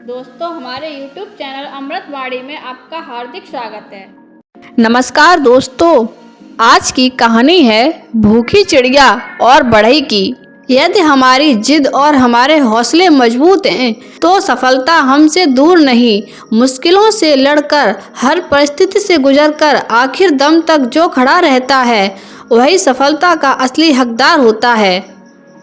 दोस्तों, हमारे YouTube channel अमृतवाणी में आपका हार्दिक स्वागत है। नमस्कार दोस्तों, आज की कहानी है भूखी चिड़िया और बढ़ई की। यदि हमारी जिद और हमारे हौसले मजबूत हैं तो सफलता हमसे दूर नहीं। मुश्किलों से लड़कर, हर परिस्थिति से गुजरकर आखिर दम तक जो खड़ा रहता है वही सफलता का असली हकदार होता है।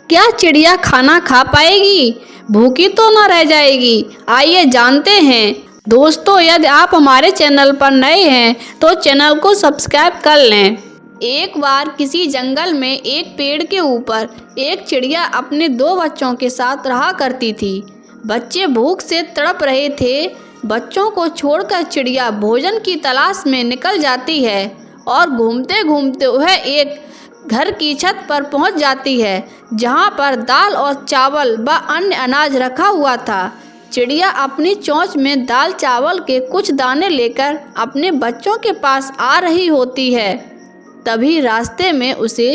क्या चिड़िया खाना खा पाएगी? भूखी तो न रह जाएगी? आइए जानते हैं। दोस्तों, यदि आप हमारे चैनल पर नए हैं तो चैनल को सब्सक्राइब कर लें। एक बार किसी जंगल में एक पेड़ के ऊपर एक चिड़िया अपने 2 बच्चों के साथ रहा करती थी। बच्चे भूख से तड़प रहे थे। बच्चों को छोड़कर चिड़िया भोजन की तलाश में निकल जाती है और घूमते घूमते वह एक घर की छत पर पहुंच जाती है, जहां पर दाल और चावल व अन्य अनाज रखा हुआ था। चिड़िया अपनी चोंच में दाल चावल के कुछ दाने लेकर अपने बच्चों के पास आ रही होती है। तभी रास्ते में उसे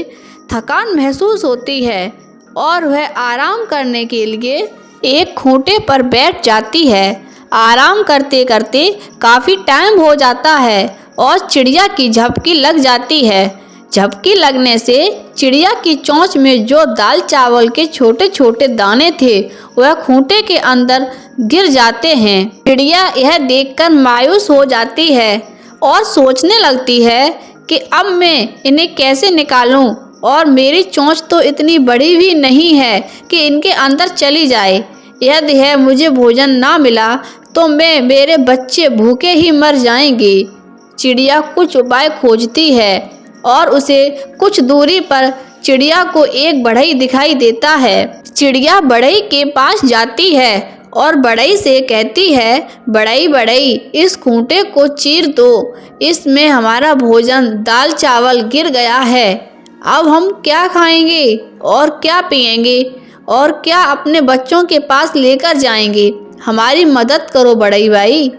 थकान महसूस होती है और वह आराम करने के लिए एक खूंटे पर बैठ जाती है। आराम करते करते काफ़ी टाइम हो जाता है और चिड़िया की झपकी लग जाती है। झपकी लगने से चिड़िया की चोंच में जो दाल चावल के छोटे छोटे दाने थे वह खूंटे के अंदर गिर जाते हैं। चिड़िया यह देखकर मायूस हो जाती है और सोचने लगती है कि अब मैं इन्हें कैसे निकालूं, और मेरी चोंच तो इतनी बड़ी भी नहीं है कि इनके अंदर चली जाए। यदि है मुझे भोजन ना मिला तो मेरे बच्चे भूखे ही मर जाएंगे। चिड़िया कुछ उपाय खोजती है और उसे कुछ दूरी पर चिड़िया को एक बढ़ई दिखाई देता है। चिड़िया बढ़ई के पास जाती है और बढ़ई से कहती है, बढ़ई बढ़ई, इस खूंटे को चीर दो, इसमें हमारा भोजन दाल चावल गिर गया है। अब हम क्या खाएंगे और क्या पिएंगे और क्या अपने बच्चों के पास लेकर जाएंगे? हमारी मदद करो बढ़ई भाई।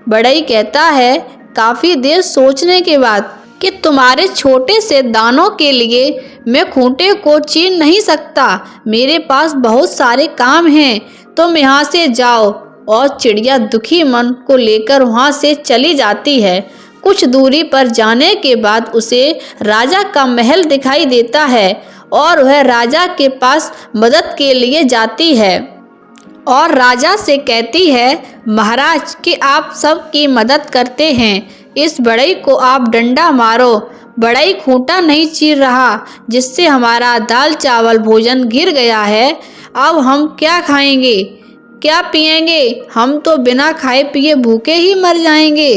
बढ़ई कहता है काफ़ी देर सोचने के बाद कि तुम्हारे छोटे से दानों के लिए मैं खूंटे को चीर नहीं सकता। मेरे पास बहुत सारे काम हैं, तुम यहाँ से जाओ। और चिड़िया दुखी मन को लेकर वहाँ से चली जाती है। कुछ दूरी पर जाने के बाद उसे राजा का महल दिखाई देता है और वह राजा के पास मदद के लिए जाती है और राजा से कहती है, महाराज कि आप सबकी मदद करते हैं, इस बढ़ई को आप डंडा मारो। बढ़ई खूंटा नहीं चीर रहा जिससे हमारा दाल चावल भोजन गिर गया है। अब हम क्या खाएंगे, क्या पिएंगे? हम तो बिना खाए पिए भूखे ही मर जाएंगे।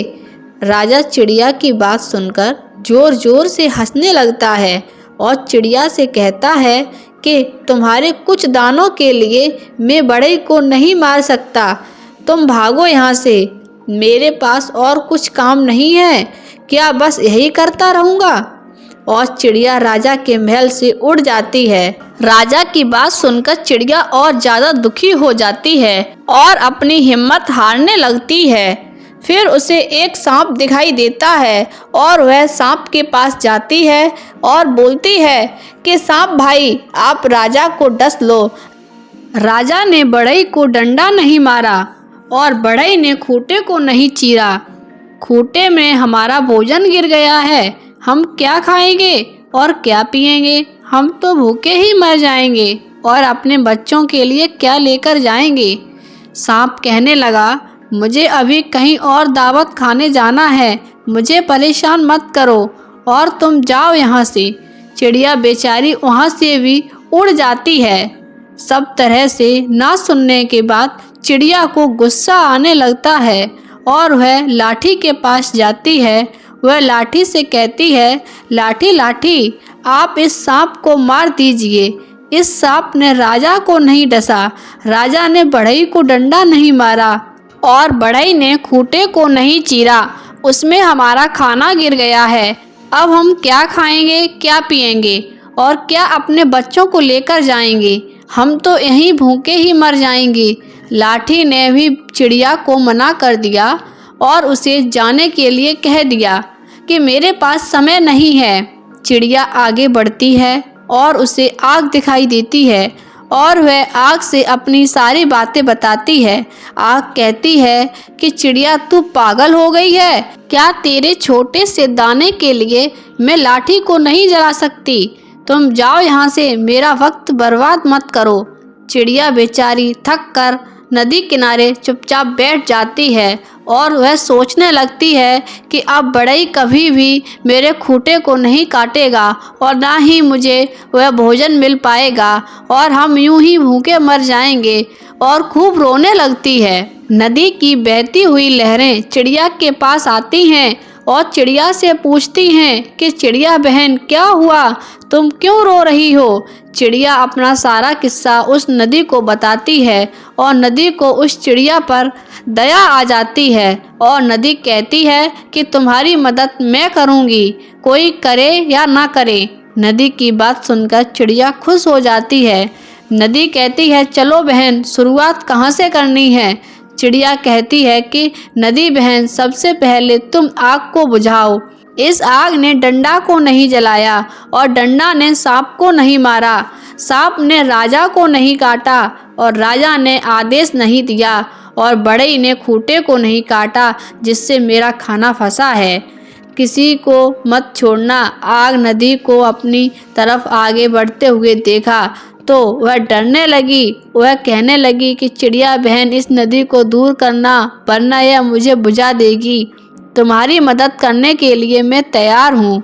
राजा चिड़िया की बात सुनकर जोर जोर से हंसने लगता है और चिड़िया से कहता है कि तुम्हारे कुछ दानों के लिए मैं बढ़ई को नहीं मार सकता। तुम भागो यहाँ से, मेरे पास और कुछ काम नहीं है। क्या बस यही करता रहूँगा? और चिड़िया राजा के महल से उड़ जाती है। राजा की बात सुनकर चिड़िया और ज़्यादा दुखी हो जाती है और अपनी हिम्मत हारने लगती है। फिर उसे एक सांप दिखाई देता है और वह सांप के पास जाती है और बोलती है कि सांप भाई, आप राजा को डस लो। राजा ने बढ़ई को डंडा नहीं मारा और बढ़ई ने खूंटे को नहीं चीरा। खूंटे में हमारा भोजन गिर गया है, हम क्या खाएंगे और क्या पिएंगे? हम तो भूखे ही मर जाएंगे और अपने बच्चों के लिए क्या लेकर जाएंगे? सांप कहने लगा, मुझे अभी कहीं और दावत खाने जाना है, मुझे परेशान मत करो और तुम जाओ यहाँ से। चिड़िया बेचारी वहाँ से भी उड़ जाती है। सब तरह से ना सुनने के बाद चिड़िया को गुस्सा आने लगता है और वह लाठी के पास जाती है। वह लाठी से कहती है, लाठी लाठी, आप इस सांप को मार दीजिए। इस सांप ने राजा को नहीं डसा, राजा ने बढ़ई को डंडा नहीं मारा और बढ़ई ने खूंटे को नहीं चीरा, उसमें हमारा खाना गिर गया है। अब हम क्या खाएंगे, क्या पिएंगे और क्या अपने बच्चों को लेकर जाएंगे? हम तो यहीं भूखे ही मर जाएंगे। लाठी ने भी चिड़िया को मना कर दिया और उसे जाने के लिए कह दिया कि मेरे पास समय नहीं है। चिड़िया आगे बढ़ती है और उसे आग दिखाई देती है और वह आग से अपनी सारी बातें बताती है। आग कहती है कि चिड़िया तू पागल हो गई है क्या? तेरे छोटे से दाने के लिए मैं लाठी को नहीं जला सकती। तुम जाओ यहाँ से, मेरा वक्त बर्बाद मत करो। चिड़िया बेचारी थक कर नदी किनारे चुपचाप बैठ जाती है और वह सोचने लगती है कि अब बढ़ई कभी भी मेरे खूंटे को नहीं काटेगा और ना ही मुझे वह भोजन मिल पाएगा और हम यूं ही भूखे मर जाएंगे, और खूब रोने लगती है। नदी की बहती हुई लहरें चिड़िया के पास आती हैं और चिड़िया से पूछती हैं कि चिड़िया बहन क्या हुआ, तुम क्यों रो रही हो? चिड़िया अपना सारा किस्सा उस नदी को बताती है और नदी को उस चिड़िया पर दया आ जाती है और नदी कहती है कि तुम्हारी मदद मैं करूँगी, कोई करे या ना करे। नदी की बात सुनकर चिड़िया खुश हो जाती है। नदी कहती है चलो बहन, शुरुआत कहाँ से करनी है? चिड़िया कहती है कि नदी बहन, सबसे पहले तुम आग को बुझाओ। इस आग ने डंडा को नहीं जलाया और डंडा ने सांप को नहीं मारा, सांप ने राजा को नहीं काटा और राजा ने आदेश नहीं दिया और बढ़ई ने खूंटे को नहीं काटा जिससे मेरा खाना फंसा है। किसी को मत छोड़ना। आग नदी को अपनी तरफ आगे बढ़ते हुए देखा तो वह डरने लगी। वह कहने लगी कि चिड़िया बहन, इस नदी को दूर करना वरना यह मुझे बुझा देगी। तुम्हारी मदद करने के लिए मैं तैयार हूँ।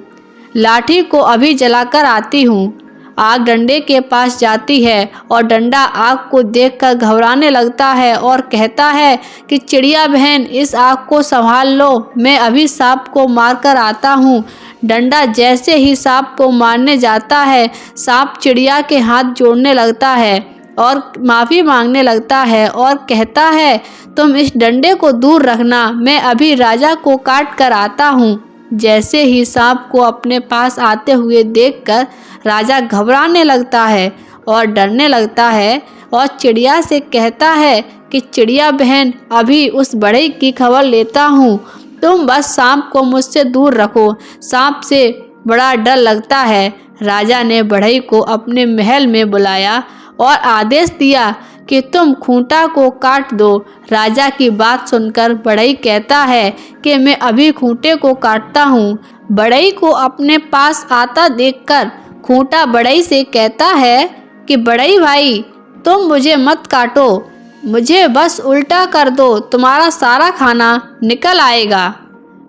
लाठी को अभी जलाकर आती हूँ। आग डंडे के पास जाती है और डंडा आग को देखकर घबराने लगता है और कहता है कि चिड़िया बहन, इस आग को संभाल लो, मैं अभी सांप को मारकर आता हूँ। डंडा जैसे ही सांप को मारने जाता है, सांप चिड़िया के हाथ जोड़ने लगता है और माफ़ी मांगने लगता है और कहता है तुम इस डंडे को दूर रखना, मैं अभी राजा को काट कर आता हूँ। जैसे ही सांप को अपने पास आते हुए देखकर राजा घबराने लगता है और डरने लगता है और चिड़िया से कहता है कि चिड़िया बहन, अभी उस बढ़ई की खबर लेता हूँ, तुम बस सांप को मुझसे दूर रखो, सांप से बड़ा डर लगता है। राजा ने बढ़ई को अपने महल में बुलाया और आदेश दिया कि तुम खूंटा को काट दो। राजा की बात सुनकर बढ़ई कहता है कि मैं अभी खूंटे को काटता हूँ। बढ़ई को अपने पास आता देखकर खूंटा बढ़ई से कहता है कि बढ़ई भाई, तुम मुझे मत काटो, मुझे बस उल्टा कर दो, तुम्हारा सारा खाना निकल आएगा।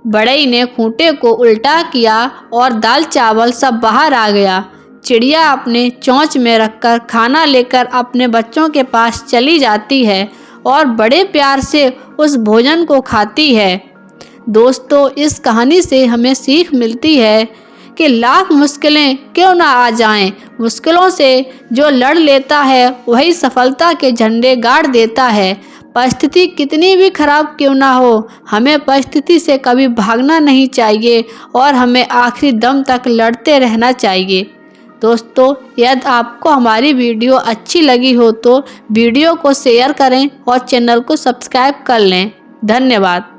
बढ़ई ने खूंटे को उल्टा किया और दाल चावल सब बाहर आ गया। चिड़िया अपने चोंच में रखकर खाना लेकर अपने बच्चों के पास चली जाती है और बड़े प्यार से उस भोजन को खाती है। दोस्तों, इस कहानी से हमें सीख मिलती है कि लाख मुश्किलें क्यों ना आ जाएं, मुश्किलों से जो लड़ लेता है वही सफलता के झंडे गाड़ देता है। परिस्थिति कितनी भी खराब क्यों ना हो, हमें परिस्थिति से कभी भागना नहीं चाहिए और हमें आखिरी दम तक लड़ते रहना चाहिए। दोस्तों, यदि आपको हमारी वीडियो अच्छी लगी हो तो वीडियो को शेयर करें और चैनल को सब्सक्राइब कर लें। धन्यवाद।